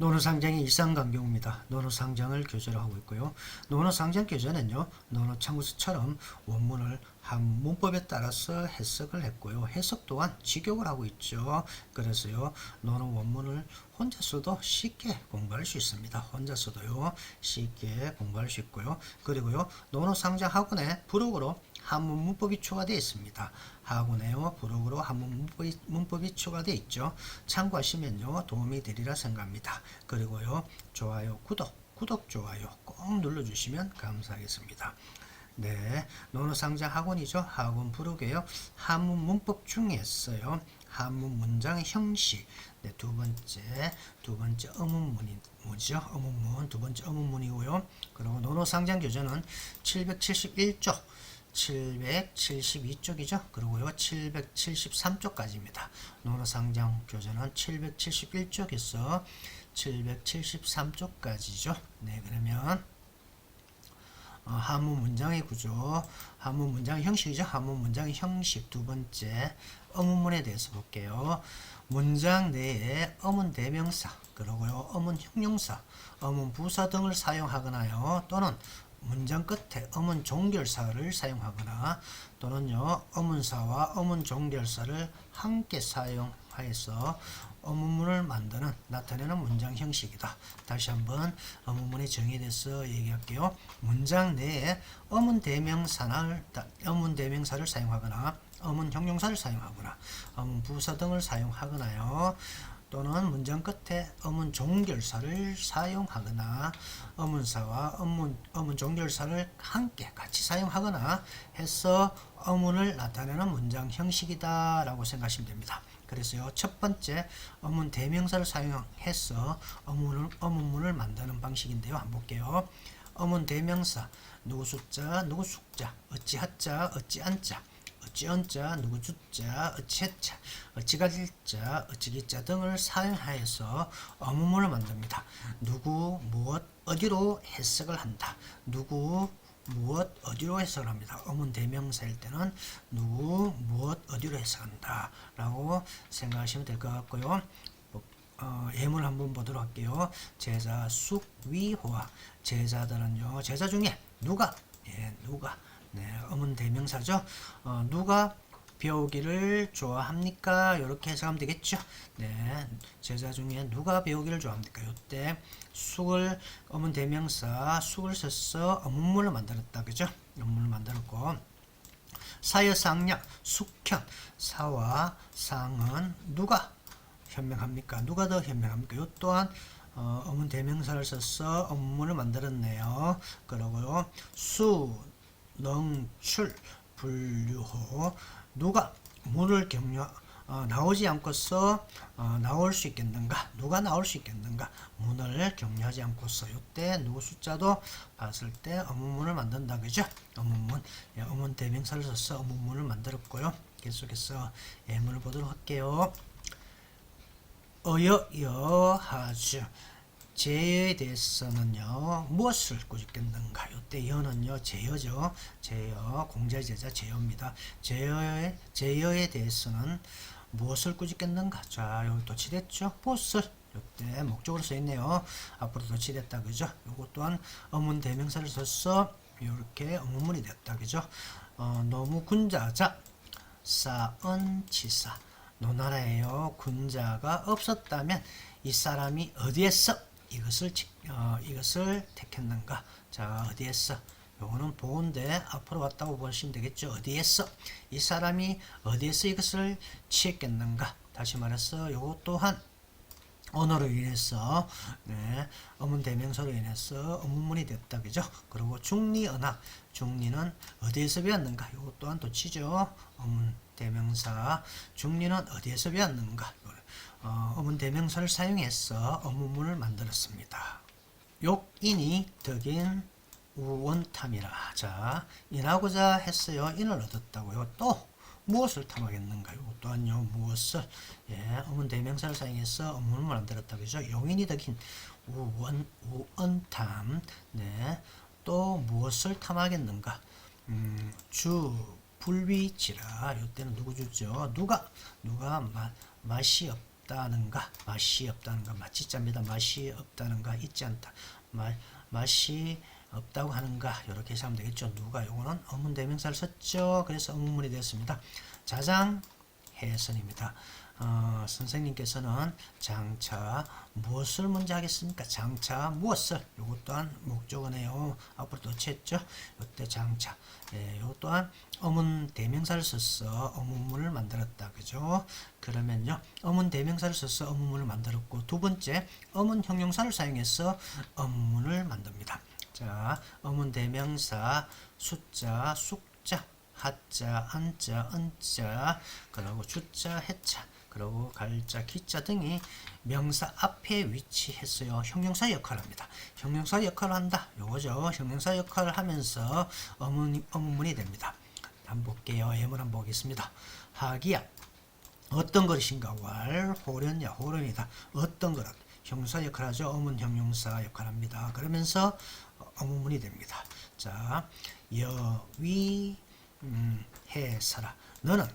논어상장의 일상강경입니다. 논어상장을 교재로 하고 있고요. 논어상장 교재는요, 논어참고서처럼 원문을 한 문법에 따라서 해석을 했고요. 해석 또한 직역을 하고 있죠. 그래서요, 논어 원문을 혼자서도 쉽게 공부할 수 있습니다. 혼자서도요, 쉽게 공부할 수 있고요. 그리고요, 논어상장 학원에 블로그로 한문 문법이 추가되어 있습니다. 학원에요, 블로그로 한문 문법이 추가되어 있죠. 참고하시면요, 도움이 되리라 생각합니다. 그리고요, 좋아요, 구독, 좋아요 꼭 눌러주시면 감사하겠습니다. 네, 논어상장 학원이죠. 학원 블로그에요. 한문 문법 중에서요, 한문 문장의 형식. 네, 두 번째 어문문이 뭐죠? 어문문, 두 번째 어문문이고요. 그리고 논어상장 교재는 771쪽, 772쪽이죠. 그리고요, 773쪽까지입니다. 논어상장 교재는 771쪽에서 773쪽까지죠. 네, 그러면 한문 문장의 구조, 한문 문장의 형식이죠. 한문 문장의 형식 두 번째 어문문에 대해서 볼게요. 문장 내에 어문 대명사, 그리고요, 어문 형용사, 어문 부사 등을 사용하거나요, 또는 문장 끝에 어문 종결사를 사용하거나 또는요, 어문사와 어문 종결사를 함께 사용하여서 어문문을 만드는, 나타내는 문장 형식이다. 다시 한번 어문문의 정의에 대해서 얘기할게요. 문장 내에 어문 대명사를 사용하거나 어문 형용사를 사용하거나 어문 부사 등을 사용하거나요, 또는 문장 끝에 어문 종결사를 사용하거나 어문사와 어문 종결사를 함께 같이 사용하거나 해서 어문을 나타내는 문장 형식이다 라고 생각하시면 됩니다. 그래서요, 첫 번째 어문 대명사를 사용해서 어문문을 만드는 방식인데요. 한번 볼게요. 어문 대명사, 누구 숫자, 누구 숙자, 어찌 하자, 어찌 안자, 어찌 언자, 누구 주자, 어찌 해자, 어찌 가질자, 어찌 기자 등을 사용하여서 어문문을 만듭니다. 누구, 무엇, 어디로 해석을 한다. 누구, 무엇, 어디로 해석을 합니다. 어문 대명사일 때는 누구, 무엇, 어디로 해석한다 라고 생각하시면 될 것 같고요. 예문 한번 보도록 할게요. 제자, 숙, 위, 호화. 제자들은요, 제자 중에 누가, 누가, 네, 어문 대명사죠. 누가 배우기를 좋아합니까? 이렇게 해석하면 되겠죠. 네, 제자 중에 누가 배우기를 좋아합니까? 이때 숙을, 어문 대명사 숙을 써서 어문문을 만들었다, 그죠? 어문문을 만들었고, 사여상략, 숙현, 사와 상은 누가 현명합니까? 누가 더 현명합니까? 이 또한 어문 대명사를 써서 어문문을 만들었네요. 그러고요, 수, 능,출, 분류호, 누가 문을 나오지 않고서 나올 수 있겠는가? 누가 나올 수 있겠는가? 문을 격려하지 않고서. 이때 누구 숫자도 봤을 때 어문문을 만든다, 그죠? 어문문, 어문 대명사를 써서 어문문을 만들었고요. 계속해서 예문을 보도록 할게요. 어여하주, 제여에 대해서는요, 무엇을 꾸짖겠는가? 이때 여는요, 제여죠. 제여, 공자 제자 제여입니다. 제여에 대해서는 무엇을 꾸짖겠는가? 자, 여기 도치됐죠? 무엇을? 이때 목적으로 써있네요. 앞으로 도치됐다, 그죠? 요거 또한 어문 대명사를 써서 이렇게 어문문이 됐다, 그죠? 너무 군자자, 사언치사. 노나라에요, 군자가 없었다면 이 사람이 어디에서 이것을 택했는가? 자, 어디에서? 요거는 보호인데 앞으로 왔다고 보시면 되겠죠. 어디에서? 이 사람이 어디에서 이것을 취했겠는가? 다시 말해서 요거 또한 언어로 인해서, 네, 어문 대명사로 인해서 어문문이 됐다, 그죠? 그리고 중리언학, 중리는 어디에서 배웠는가? 요거 또한 도치죠. 어문 대명사, 중리는 어디에서 배웠는가? 어문 대명사를 사용해서 어문문을 만들었습니다. 욕인이 덕인 우원탐이라. 자, 인하고자 했어요. 인을 얻었다고요. 또 무엇을 탐하겠는가? 이거 또한요, 무엇을, 어문 대명사를 사용해서 어문을 만들었다, 그죠? 용인이 덕인 우원탐. 네, 또 무엇을 탐하겠는가? 불비지라. 이때는 누구 주죠? 누가 맛이 없다. 없다는가, 맛이 없다는가, 맛지자입니다. 맛이 없다는가, 있지 않다. 맛이 없다고 하는가, 이렇게 해서 하면 되겠죠. 누가, 요거는 어문 대명사를 썼죠. 그래서 의문문이 되었습니다. 자장 해선입니다. 선생님께서는 장차 무엇을 먼저 하겠습니까? 장차 무엇을, 요것 또한 목적어네요. 앞으로 또 쳤죠. 이때 장차, 요 또한 어문 대명사를 써서 어문문을 만들었다, 그죠? 그러면요, 어문 대명사를 써서 어문문을 만들었고, 두 번째 어문 형용사를 사용해서 어문문을 만듭니다. 자, 어문 대명사 숫자, 숙자, 하자, 한자, 은자, 그리고 주자, 해자, 그리고 갈자, 기자 등이 명사 앞에 위치했어요. 형용사 역할을 합니다. 형용사 역할을 한다, 요거죠. 형용사 역할을 하면서 어문문이 됩니다. 한번 볼게요. 예문 한번 보겠습니다. 하기야, 어떤 것인가, 왈, 호련야, 호련이다. 어떤 거라, 형용사 역할을 하죠. 어문 형용사 역할을 합니다. 그러면서 어문문이 됩니다. 자, 여위 해사라, 너는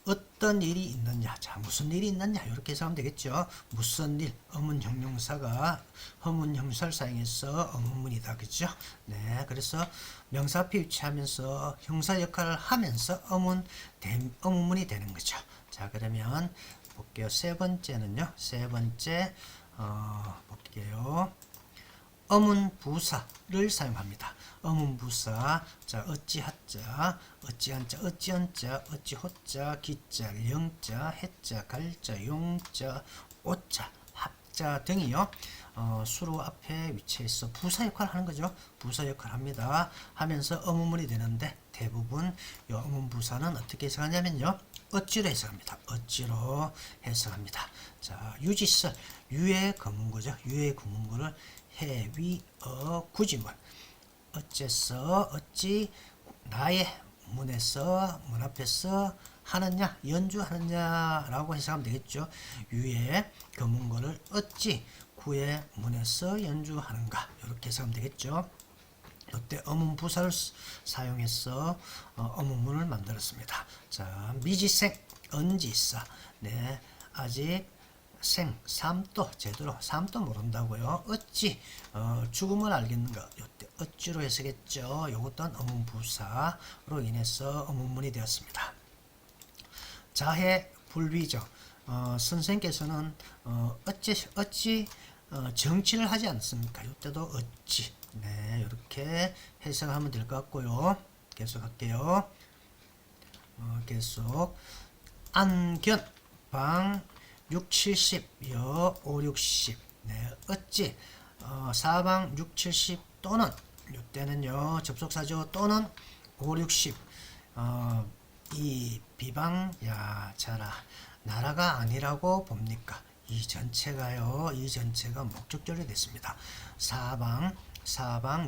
어떤 일이 있느냐, 자, 무슨 일이 있느냐, 이렇게 해서 하면 되겠죠. 무슨 일, 어문 형용사가 어문 형용사를 사용해서 어문문이다, 그죠? 네, 그래서 명사 앞에 위치하면서 형사 역할을 하면서 어문문이 되는 거죠. 자, 그러면 볼게요. 세 번째는요, 세 번째 볼게요. 어문부사를 사용합니다. 어문부사, 자, 어찌 하자, 어찌 한자, 어찌 언자, 어찌 호자, 기자, 영자, 해자, 갈자, 용자, 오자, 합자 등이요. 수로 앞에 위치해서 부사 역할을 하는 거죠. 부사 역할을 합니다. 하면서 어문문이 되는데, 대부분 이 어문부사는 어떻게 해석하냐면요, 어찌로 해석합니다. 어찌로 해석합니다. 자, 유지설, 유의 거문구죠. 유의 거문구를 해, 위, 구지문, 어째서, 어찌, 나의 문에서, 문 앞에서 하느냐, 연주하느냐 라고 해석하면 되겠죠. 유의 거문구를 어찌 구의 문에서 연주하는가, 이렇게 해석하면 되겠죠. 이때 어문부사를 사용해서 어문문을 만들었습니다. 자, 미지생, 언지사, 네, 아직 삶도 제대로 삶도 모른다고요. 어찌 죽음을 알겠는가, 이때 어찌로 해석했죠. 이것 또한 어문부사로 인해서 어문문이 되었습니다. 자해 불비죠. 선생께서는 어찌 정치를 하지 않습니까? 이때도 어찌, 네, 이렇게 해석하면 될 것 같고요. 계속 할게요. 계속 안견 방 6, 70, 여, 5, 60. 네, 어찌, 사방 6, 70 또는, 이때는요, 접속사죠. 또는 5, 60. 이 비방, 야, 자라. 나라가 아니라고 봅니까? 이 전체가요, 이 전체가 목적절이 됐습니다. 사방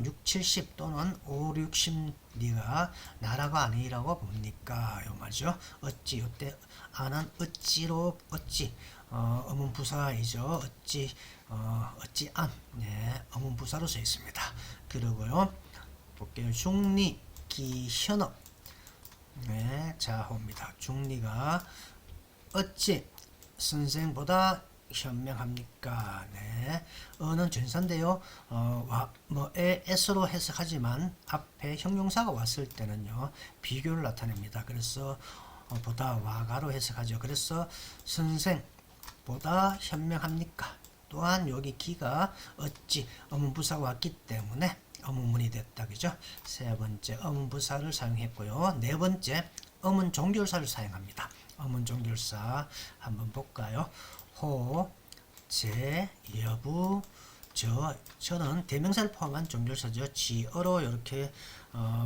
6, 70 또는 5, 60 네가 나라가 아니라고 봅니까? 요 말이죠. 어찌, 이때 아는 어찌로, 어찌, 어문부사이죠. 어찌, 어찌 안, 네, 어문부사로 써 있습니다. 그리고요, 볼게요. 중리, 기현업, 네, 자호입니다. 중리가 어찌 선생보다 현명합니까? 네, 어는 전사인데요. s로 해석하지만 앞에 형용사가 왔을 때는요, 비교를 나타냅니다. 그래서 보다 와가로 해석하죠. 그래서 선생보다 현명합니까? 또한 여기 기가 어찌 어문부사가 왔기 때문에 어문문이 됐다, 그죠? 세 번째 어문부사를 사용했고요. 네 번째 어문 종결사를 사용합니다. 어문 종결사 한번 볼까요? 호, 제, 여부, 저는 대명사를 포함한 종결사죠. 지어로 이렇게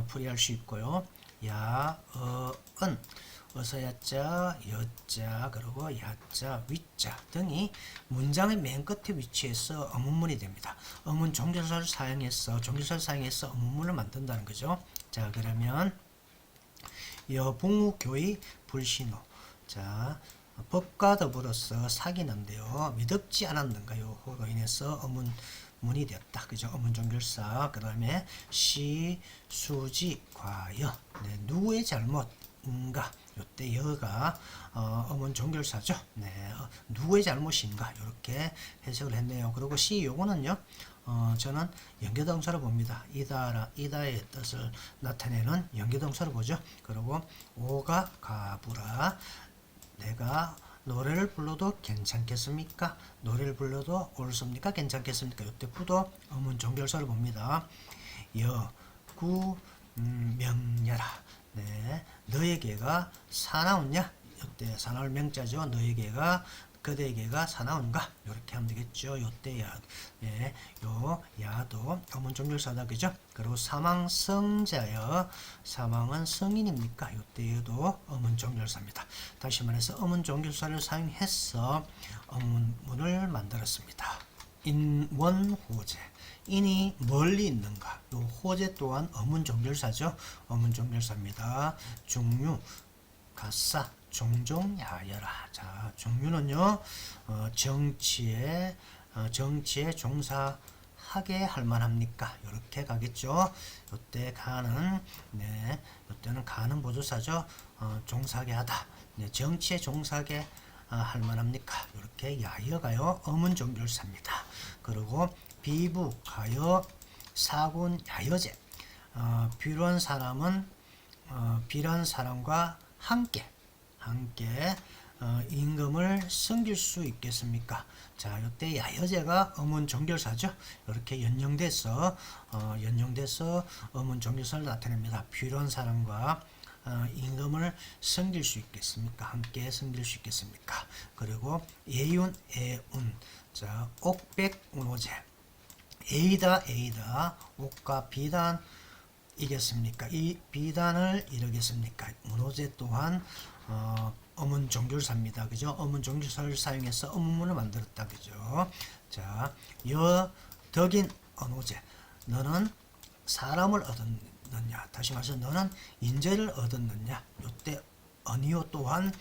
풀이할 수 있고요. 야, 은, 어서야자, 여자, 그리고 야자, 위자 등이 문장의 맨 끝에 위치해서 어문문이 됩니다. 어문 종결사를 사용해서 어문문을 만든다는 거죠. 자, 그러면 여붕우교의 불신호. 자, 법과 더불어서 사귀는데요, 미덥지 않았는가요? 호로 인해서 어문문이 되었다, 그죠? 어문 종결사. 그 다음에 시, 수지, 과여. 네, 누구의 잘못인가? 요때 여가 어문 종결사죠. 네, 누구의 잘못인가 이렇게 해석을 했네요. 그리고 C 요거는요. 저는 연계동사로 봅니다. 이다의 뜻을 나타내는 연계동사로 보죠. 그리고 오가 가부라 내가 노래를 불러도 괜찮겠습니까? 노래를 불러도 옳습니까? 괜찮겠습니까? 이때 구도 어문 종결사를 봅니다. 구 명야라. 네, 너에게가 사나우냐? 이때 사나울 명자죠. 너에게가 그대에게가 사나운가? 이렇게 하면 되겠죠. 요때 야, 예, 요 야도 어문 종결사다 그죠? 그리고 사망성자여, 사망은 성인입니까? 요때에도 어문 종결사입니다. 다시 말해서 어문 종결사를 사용해서 어문문을 만들었습니다. 인원호재. 인이 멀리 있는가? 요 호재 또한 어문 종결사죠. 어문 종결사입니다. 중유, 가사, 종종 야여라. 자, 종류는요, 정치에 종사하게 할 만합니까? 이렇게 가겠죠. 요때 가는, 네, 요때는 가는 보조사죠. 종사하게 하다. 네, 정치에 종사하게 할 만합니까? 이렇게 야여가요, 어문 종결사입니다. 그리고 비부, 가여, 사군, 야여제. 비란 사람은 비란 사람과 함께 임금을 섬길 수 있겠습니까? 자, 이때 야여제가 어문 종결사죠. 이렇게 연용돼서 어문 종결사를 나타냅니다. 비란 사람과 임금을 섬길 수 있겠습니까? 함께 섬길 수 있겠습니까? 그리고 예윤, 애운. 자, 옥백운호제. 에이다, 옥과 비단 이겠습니까? 이 비단을 이루겠습니까? 문호제 또한 어문 종결사입니다. 그죠? 어문 종결사를 사용해서 어문문을 만들었다. 그죠? 자, 덕인 언호제. 너는 사람을 얻었느냐? 다시 말해서 너는 인재를 얻었느냐? 요때 언이요 또한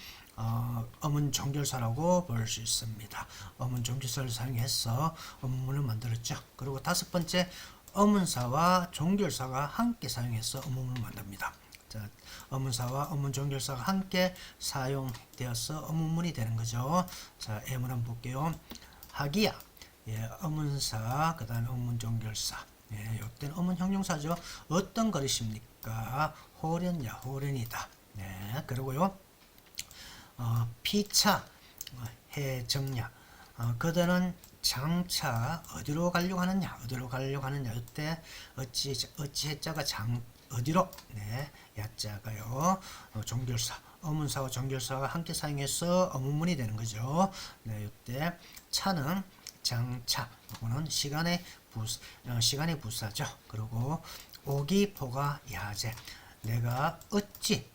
어문 종결사라고 볼 수 있습니다. 어문 종결사를 사용해서 어문문을 만들었죠. 그리고 다섯 번째, 어문사와 종결사가 함께 사용해서 어문문을 만듭니다. 자, 어문사와 어문 종결사가 함께 사용되어서 어문문이 되는 거죠. 자, 예문 한번 볼게요. 하기야, 예, 어문사, 그 다음에 어문 종결사. 예, 요때는 어문 형용사죠. 어떤 것이십니까? 호련야, 호련이다. 네, 그리고요. 피차, 해정야. 그들은 장차 어디로 가려고 하느냐? 이때 어찌 해자가 어디로? 네, 야자가요. 종결사, 어문사와 종결사가 함께 사용해서 어문문이 되는 거죠. 네, 이때 차는 장차, 이거는 시간의 부사죠. 그리고 오기, 포가, 야제. 내가 어찌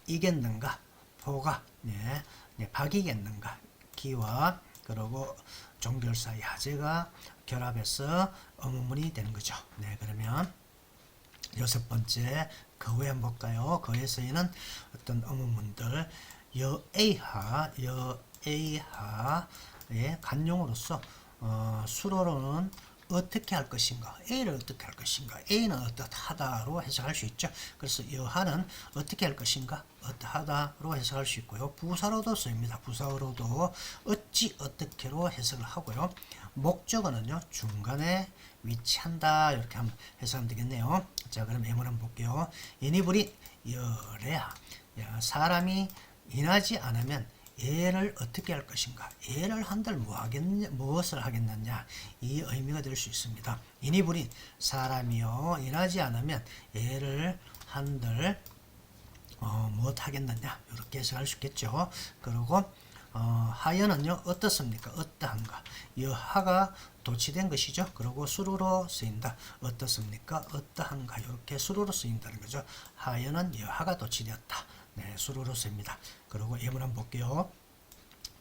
이겼는가? 포가, 네, 박이겠는가? 기와 그리고 종결사 야제가 결합해서 어문문이 되는 거죠. 네, 그러면 여섯 번째 거에 한번 볼까요? 거에 쓰이는 어떤 어문문들. 여에이하의 간용으로서 수로로는 어떻게 할 것인가? A를 어떻게 할 것인가? A는 어떠하다로 해석할 수 있죠. 그래서 여하는 어떻게 할 것인가? 어떠하다로 해석할 수 있고요. 부사로도 쓰입니다. 부사로도 어찌 어떻게로 해석을 하고요. 목적어는요, 중간에 위치한다. 이렇게 한번 해석하면 되겠네요. 자, 그럼 예문 한번 볼게요. 이니불이 여래야. 사람이 인하지 않으면 얘를 어떻게 할 것인가? 얘를 한들 무엇을 하겠느냐? 이 의미가 될 수 있습니다. 이니불인 사람이요, 인하지 않으면 얘를 한들 무엇 하겠느냐? 이렇게 해석할 수 있겠죠. 그리고 하여는요, 어떻습니까? 어떠한가? 여하가 도치된 것이죠. 그리고 수로로 쓰인다. 어떻습니까? 어떠한가? 이렇게 수로로 쓰인다는 거죠. 하여는 여하가 도치되었다. 네, 수로로 쓰입니다. 그리고 예문 한번 볼게요.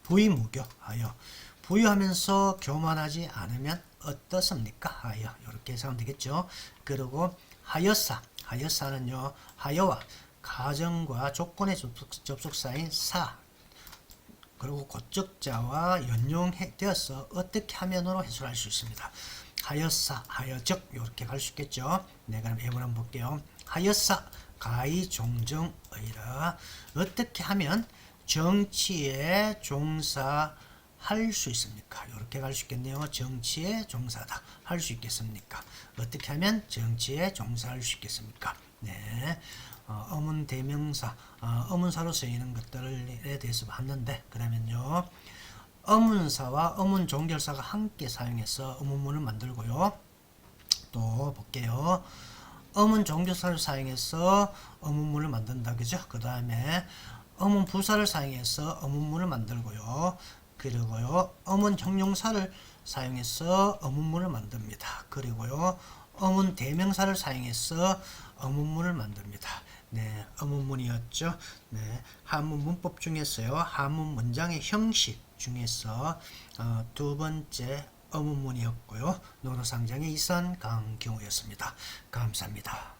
부의무교 하여. 부유하면서 교만하지 않으면 어떻습니까? 하여. 이렇게 해석하면 되겠죠. 그리고 하여사는요, 하여와 가정과 조건의 접속사인 사, 그리고 고적자와 연용되어서 어떻게 하면으로 해석할 수 있습니다. 하여사, 하여적 이렇게 갈 수 있겠죠. 네, 그럼 예문 한번 볼게요. 하여사 가히 종정의라. 어떻게 하면 정치에 종사할 수 있습니까? 이렇게 갈 수 있겠네요. 정치에 종사다. 할 수 있겠습니까? 어떻게 하면 정치에 종사할 수 있겠습니까? 네. 어문 대명사, 어문사로 쓰이는 것들에 대해서 봤는데, 그러면요. 어문사와 어문 종결사가 함께 사용해서 어문문을 만들고요. 또 볼게요. 어문 종결사를 사용해서 어문문을 만든다. 그죠? 그 다음에 어문 부사를 사용해서 어문문을 만들고요. 그리고요. 어문 형용사를 사용해서 어문문을 만듭니다. 그리고요. 어문 대명사를 사용해서 어문문을 만듭니다. 네, 어문문이었죠. 네, 한문 문법 중에서요. 한문 문장의 형식 중에서 두 번째 어문문이었고요. 노노상장의 이산 강경우였습니다. 감사합니다.